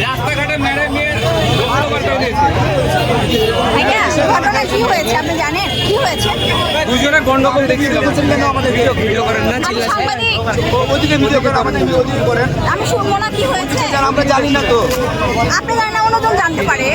রাস্তাঘাটে মেরে নিয়ে ঘটনা কি হয়েছে আপনি জানেন? কি হয়েছে? দুজনে গন্ডগোল দেখছিলাম। ভিডিও করেন না, আমি শুনবো না কি হয়েছে। আমরা জানি না তো, আপনি জানেন না, অন্যজন জানতে পারে।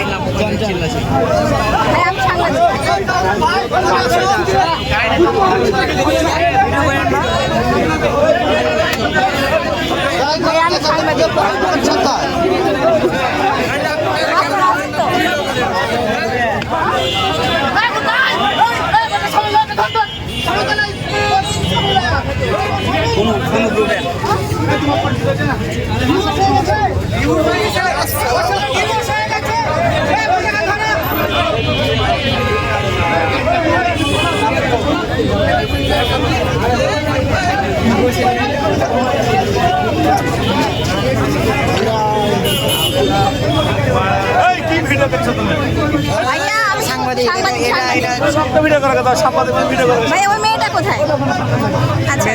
আমি সাংবাদিক। ভাই ওই মেয়েটা কোথায়? আচ্ছা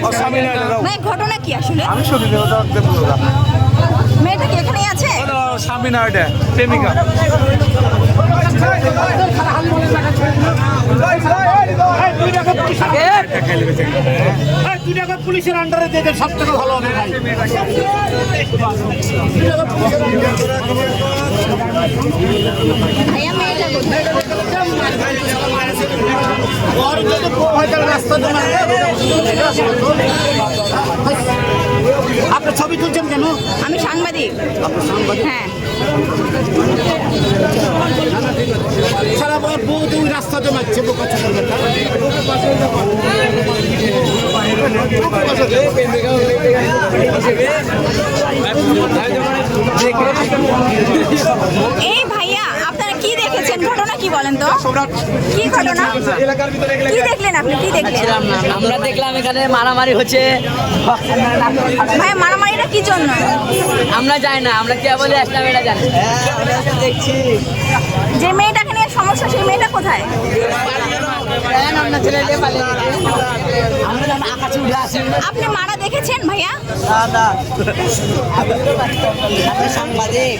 ভাই ঘটনা কি আসলে? মেয়েটা কি এখানেই আছে? প্রেমিকা পুলিশের আন্ডারে দিয়ে সব থেকে ভালো হবে ভাই। ভাইয়া মেয়েটা কোথায়? আপনার ছবি তুলছেন কেন? আমি সাংবাদিক। হ্যাঁ সারা বহুত রাস্তাতে মারছে বোকা চোখের এই ভাইয়া আপনারা কি দেখেছেন? ঘটনা কি বলেন তো? কি ঘটনা? কি দেখলেন আপনি? কি দেখলেন? আমরা দেখলাম এখানে মারামারি হচ্ছে। ভাইয়া মারামারিটা কি জন্য? আমরা যাই না, আমরা কে বলে আসলাম এটা জানি। দেখছি যে মেয়েটাকে নিয়ে সমস্যা সেই মেয়েটা কোথায়? আপনি মারা দেখেছেন ভাইয়া? সাংবাদিক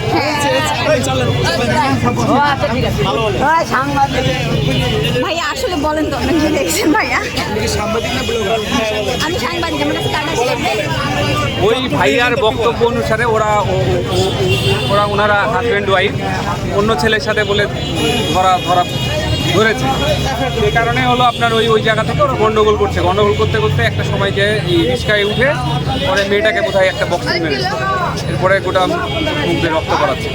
ভাইয়া আসলে বলেন তো আপনি কি দেখছেন? ভাইয়া আমি সাংবাদিক। আমরা স্ট্যাটাস দেই। ওই ভাইয়ার বক্তব্য অনুসারে ওনারা হাজব্যান্ড ওয়াইফ অন্য ছেলের সাথে বলে ধরেছে। এই কারণে হলো আপনার ওই জায়গা থেকে ওরা গন্ডগোল করতে করতে একটা সময় যে এই রিস্কায় উঠে পরে মেয়েটাকে বোধহয় একটা বক্সিং মেরেছে। এরপরে গোটা মুখে রক্ত করাচ্ছে।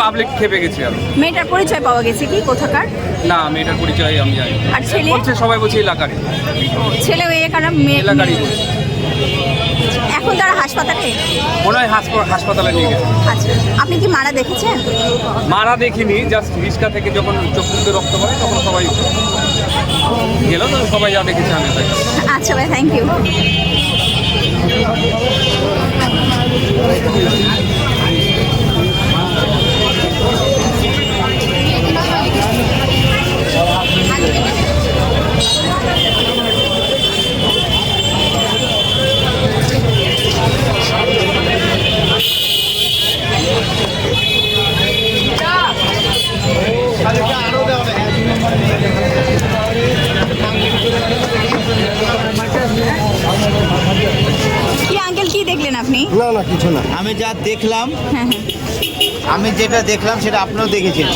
পাবলিক খেপে গেছে। আর মেয়েটার পরিচয় পাওয়া গেছে কি কোথাকার? না, মেয়েটার পরিচয় আমি জানি। আর ছেলে? সবাই বলছে এলাকারই। ছেলে এলাকারই। এখন তারা হাসপাতালে? মনে হয় হাসপাতালে নিয়ে গেছে। আচ্ছা আপনি কি মারা দেখেছেন? মারা দেখিনি, জাস্ট রিস্কা থেকে যখন চোখ মুখে রক্ত পড়ে তখন সবাই গেল, তো সবাই যা দেখেছে আমি তাই। আচ্ছা ভাই, থ্যাংক ইউ। কি আঙ্কেল কি দেখলেন আপনি? না কিছু না, আমি যা দেখলাম হ্যাঁ আমি যেটা দেখলাম সেটা আপনিও দেখেছেন।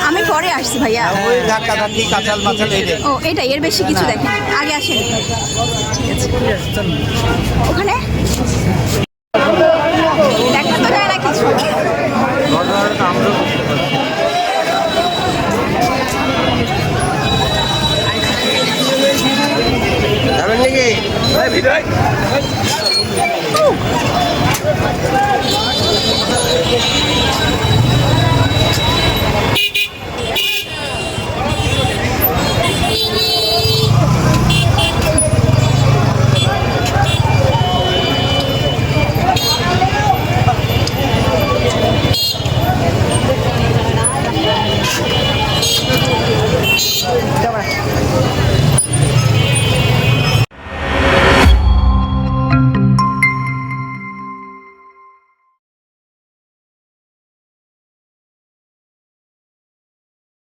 আমি পরে আসছি ভাইয়া। ওই ধাক্কা ধাক্কি কাঁচাল মাচাল এই ও এটা এর বেশি কিছু দেখেন আগে আসেন ওখানে দেখা তো যায় না কিছু যাবেন নাকি?